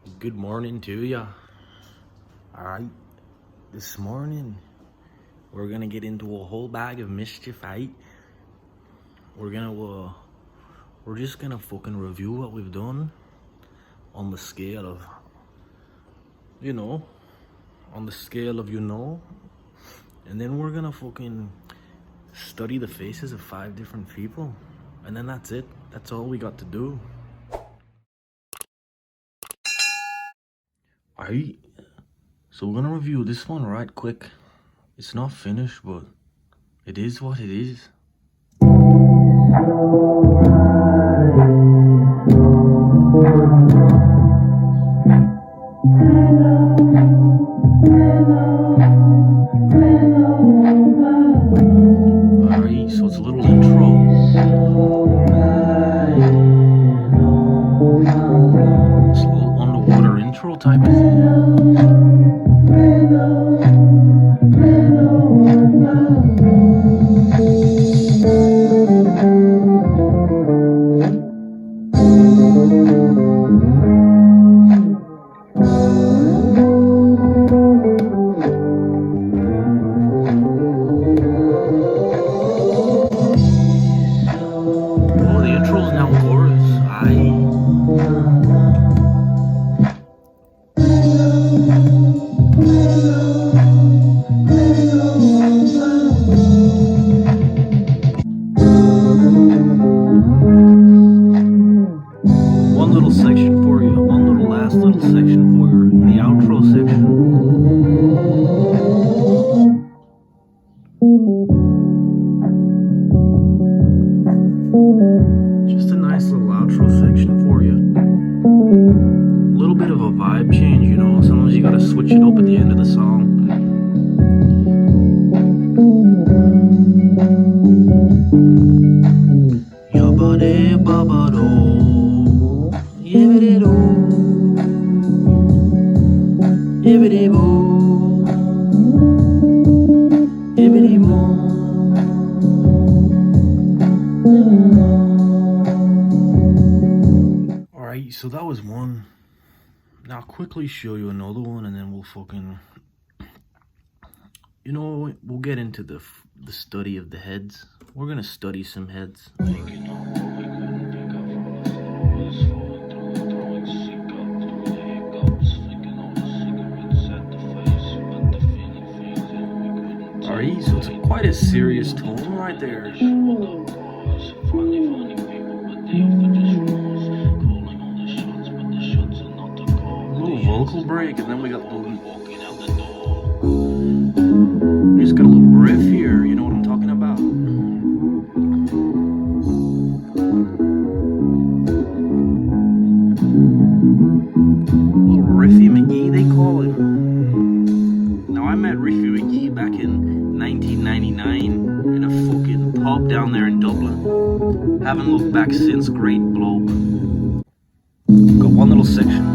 Good morning to ya. Alright, this morning we're gonna get into a whole bag of mischief, right? We're just gonna fucking review what we've done on the scale of, you know, and then we're gonna fucking study the faces of 5 different people, and then that's it. That's all we got to do. Alright, so we're gonna review this one right quick. It's not finished, but it is what it is. Alright, so it's a little intro. It's a little underwater intro type of thing. Oh, the intro's now chorus. One little section for you. One last little section for you. The outro section. Just a nice little outro section for you. A little bit of a vibe change, you know. Sometimes you gotta switch it up at the end of the song. Yabba baba do, yibbity do, yibbity boo, yibbity boo. Alright, so that was one. Now I'll quickly show you another one, and then we'll fucking, you know, we'll get into the study of the heads. We're gonna study some heads. Alright, so it's quite a serious tone right there. Vocal break, and then we got we just got a little riff here, you know what I'm talking about? Little Riffy McGee, they call it. Now I met Riffy McGee back in 1999 in a fucking pub down there in Dublin. Haven't looked back since. Great bloke. Got one little section.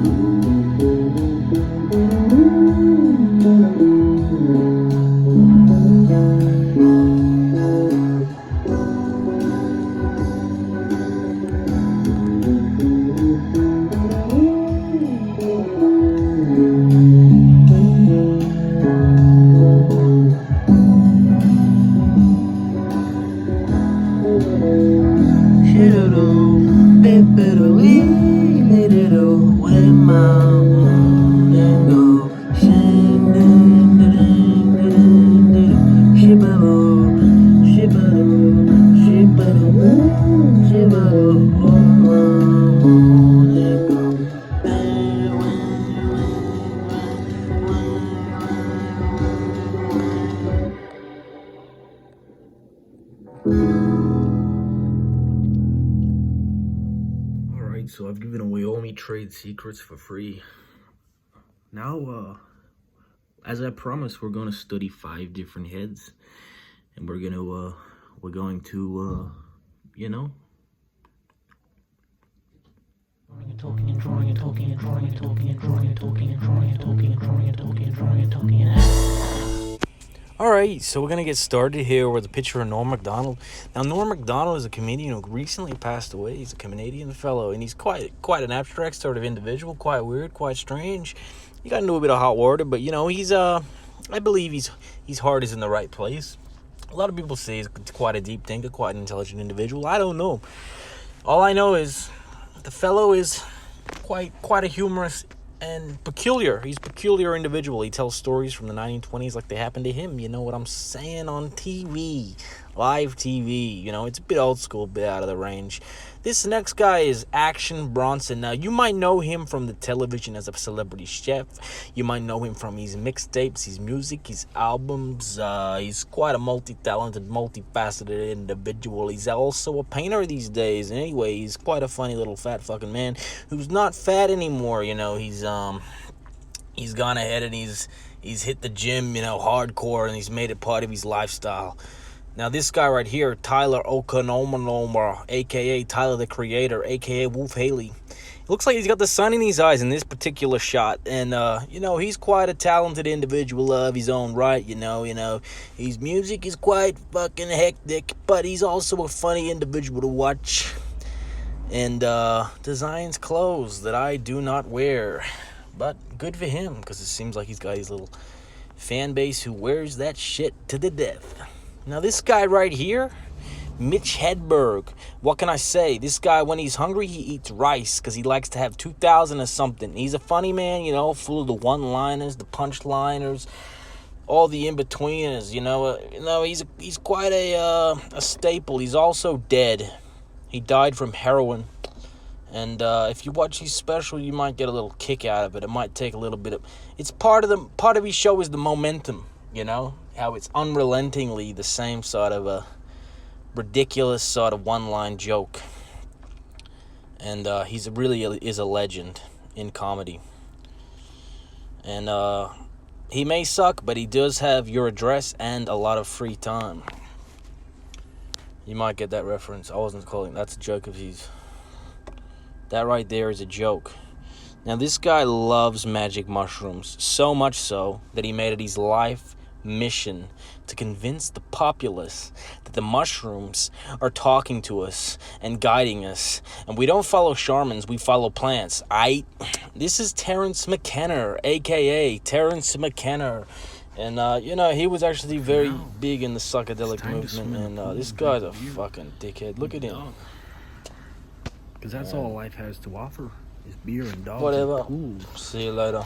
Alright, so I've given away all my trade secrets for free. Now, as I promised, we're gonna study 5 different heads, and we're going to, you know, talking and drawing and talking and drawing and talking and drawing and talking and drawing and talking and drawing and talking and drawing and talking and All right, so we're gonna get started here with a picture of Norm Macdonald. Now, Norm Macdonald is a comedian who recently passed away. He's a Canadian fellow, and he's quite an abstract sort of individual, quite weird, quite strange. He got into a bit of hot water, but he's I believe his heart is in the right place. A lot of people say he's quite a deep thinker, quite an intelligent individual. I don't know. All I know is the fellow is quite a humorous and peculiar. He's a peculiar individual. He tells stories from the 1920s like they happened to him. You know what I'm saying? On TV, live TV. It's a bit old school, a bit out of the range. This next guy is Action Bronson. Now, you might know him from the television as a celebrity chef. You might know him from his mixtapes, his music, his albums. He's quite a multi-talented, multifaceted individual. He's also a painter these days. Anyway, he's quite a funny little fat fucking man who's not fat anymore. He's gone ahead and he's hit the gym, hardcore, and he's made it part of his lifestyle. Now, this guy right here, Tyler Okonomoma, a.k.a. Tyler the Creator, a.k.a. Wolf Haley. It looks like he's got the sun in his eyes in this particular shot. And, he's quite a talented individual of his own right, His music is quite fucking hectic, but he's also a funny individual to watch. And designs clothes that I do not wear. But good for him, because it seems like he's got his little fan base who wears that shit to the death. Now, this guy right here, Mitch Hedberg. What can I say? This guy, when he's hungry, he eats rice because he likes to have 2,000 or something. He's a funny man, full of the one-liners, the punch-liners, all the in-betweeners, He's quite a staple. He's also dead. He died from heroin. And if you watch his special, you might get a little kick out of it. It might take a little bit of... It's part of his show is the momentum, how it's unrelentingly the same sort of a ridiculous sort of one-line joke. And he's really is a legend in comedy. And he may suck, but he does have your address and a lot of free time. You might get that reference. I wasn't calling. That's a joke of his. That right there is a joke. Now, this guy loves magic mushrooms, so much so that he made it his life mission to convince the populace that the mushrooms are talking to us and guiding us, and we don't follow shamans, we follow plants. This is Terence McKenna, aka Terence McKenna, and he was actually very big in the psychedelic movement, and this guy's a fucking dickhead. Look at him, because that's all life has to offer is beer and dogs. Whatever. And See you later.